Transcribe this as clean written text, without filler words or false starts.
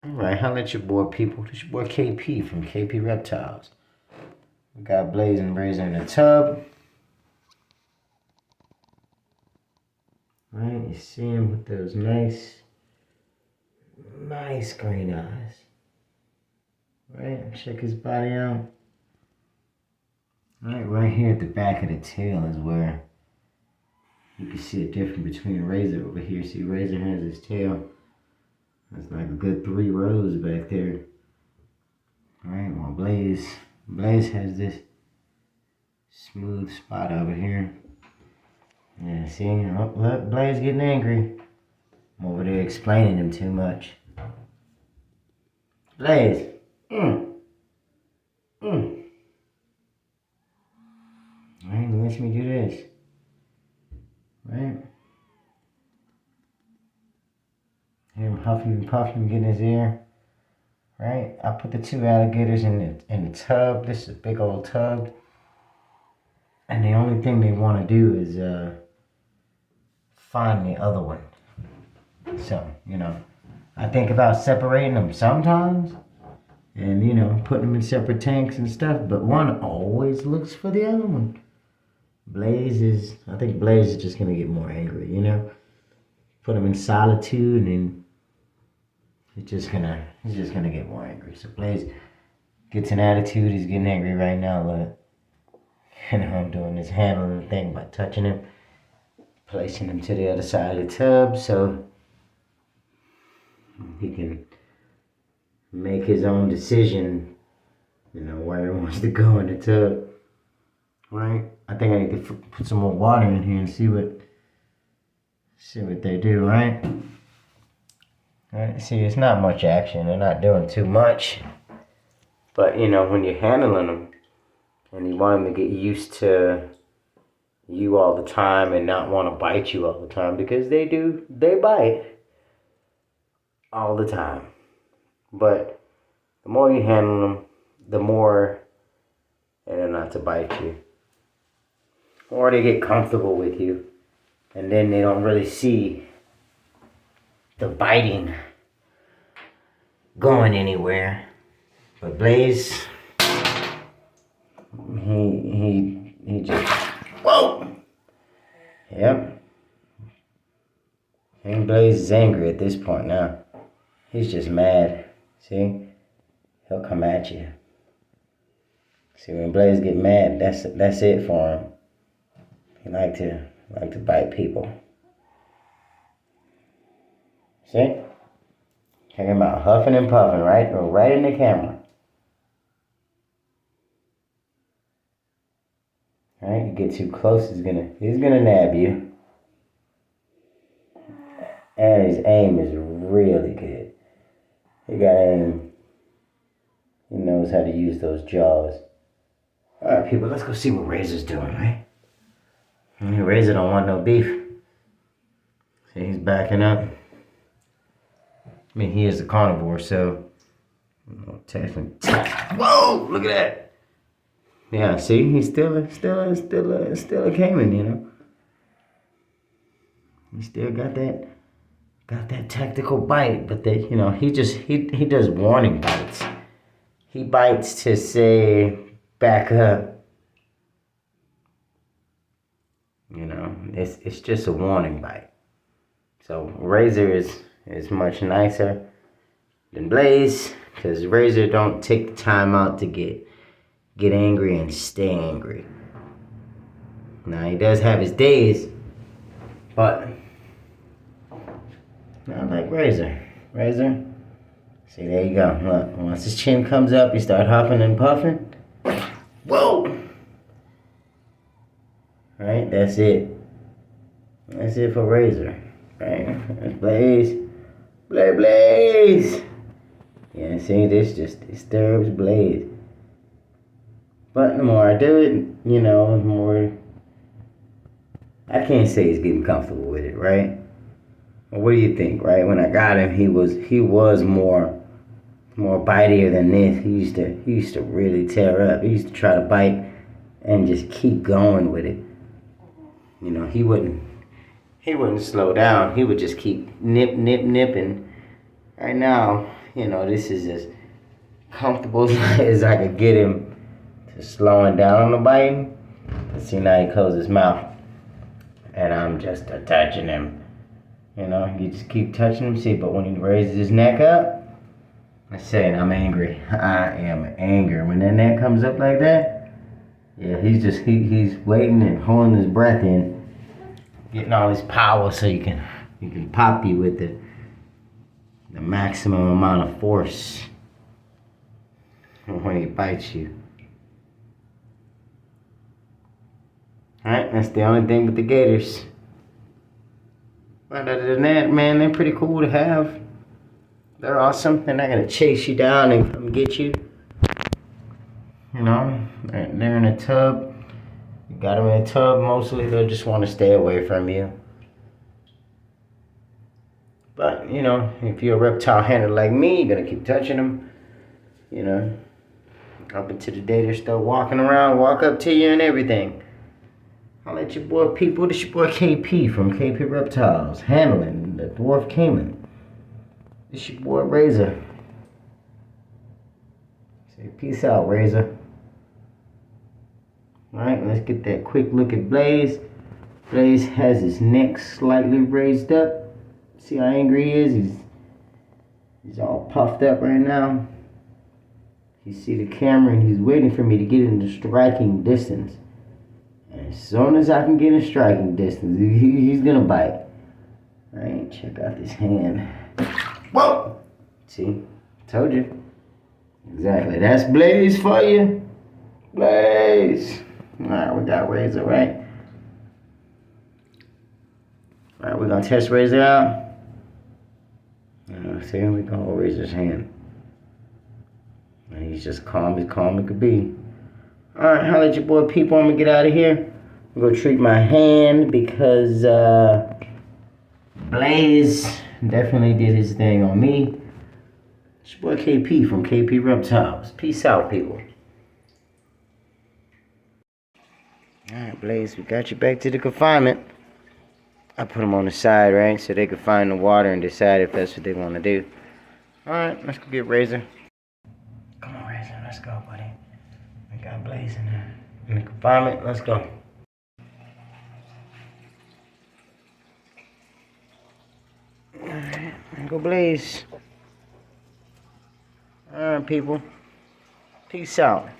Alright, holla at your boy, people. This your boy KP from KP Reptiles. We got Blaze and Razor in the tub. Right, you see him with those nice green eyes. Right, check his body out. Right here at the back of the tail is where you can see a difference between Razor over here. See, Razor has his tail. That's like a good 3 rows back there. Alright, well Blaze has this smooth spot over here. Yeah, see, oh, look, Blaze getting angry. I'm over there explaining him too much. Blaze, Alright, let me do this. Right? Hear him huffing and puffing, getting his ear. Right? I put the 2 alligators in the tub. This is a big old tub. And the only thing they want to do is find the other one. So, I think about separating them sometimes. And, putting them in separate tanks and stuff. But one always looks for the other one. I think Blaze is just going to get more angry, Put him in solitude and he's just gonna get more angry. So Blaze gets an attitude. He's getting angry right now. Look, I'm doing this handling thing by touching him, placing him to the other side of the tub so he can make his own decision. Where he wants to go in the tub. Right? I think I need to put some more water in here and see what they do. Right? Right, see, it's not much action. They're not doing too much. But, when you're handling them and you want them to get used to you all the time and not want to bite you all the time, because they bite all the time. But the more you handle them, the more they're not to bite you. Or they get comfortable with you and then they don't really see the biting going anywhere. But Blaze, he just, whoa! Yep. And Blaze is angry at this point now. He's just mad. See? He'll come at you. See, when Blaze get mad, that's it for him. He like to bite people. See? Check him out, huffing and puffing, right in the camera. Right, you get too close, he's gonna nab you. And his aim is really good. He got aim. He knows how to use those jaws. Alright, people, let's go see what Razor's doing, right? Razor don't want no beef. See, he's backing up. I mean, he is a carnivore, so technically. Whoa! Look at that. Yeah, see, he's still a caiman, He still got that tactical bite, but he does warning bites. He bites to say back up. It's just a warning bite. So Razor is much nicer than Blaze, because Razor don't take the time out to get angry and stay angry. Now he does have his days, but not like Razor. See, there you go. Look, once his chin comes up, you start huffing and puffing. Whoa! Right, that's it. That's it for Razor. Right, that's Blaze. Blaze! Yeah, see, this just disturbs Blaze. But the more I do it, the more I can't say he's getting comfortable with it, right? Well, what do you think, right? When I got him, he was more bitier than this. He used to really tear up. He used to try to bite and just keep going with it. He wouldn't slow down. He would just keep nipping. Right now, you know, this is as comfortable as I could get him to slowing down on the biting. See, now he closed his mouth. And I'm just touching him. You know, you just keep touching him, see, but when he raises his neck up, I'm saying I'm angry. I am angry. When that neck comes up like that, yeah, he's just, he's waiting and holding his breath in, getting all his power so you can pop you with the maximum amount of force when he bites you. Alright, that's the only thing with the gators. But other than that, man, they're pretty cool to have. They're awesome. They're not gonna chase you down and come get you. You know, they're in a tub. You got them in a tub, mostly they'll just want to stay away from you. But, you know, if you're a reptile handler like me, you're gonna keep touching them. You know, up until the day they start walking around, walk up to you and everything. I'll let your boy people. This your boy KP from KP Reptiles, handling the dwarf caiman. This your boy Razor. Say peace out, Razor. Alright, let's get that quick look at Blaze. Blaze has his neck slightly raised up. See how angry he is? He's all puffed up right now. You see the camera and he's waiting for me to get into striking distance. And as soon as I can get in striking distance, he's gonna bite. Alright, check out this hand. Whoa! See? Told you. Exactly. That's Blaze for you. Blaze! Alright, we got Razor, right? Alright, we're gonna test Razor out. See, we can hold Razor's hand. And he's just calm as could be. Alright, holla at your boy people. I'm gonna get out of here. I'm gonna treat my hand because Blaze definitely did his thing on me. It's your boy KP from KP Reptiles. Peace out, people. Alright, Blaze, we got you back to the confinement. I put them on the side, right? So they can find the water and decide if that's what they want to do. Alright, let's go get Razor. Come on, Razor, let's go, buddy. We got Blaze in there. In the confinement, let's go. Alright, go Blaze. Alright, people. Peace out.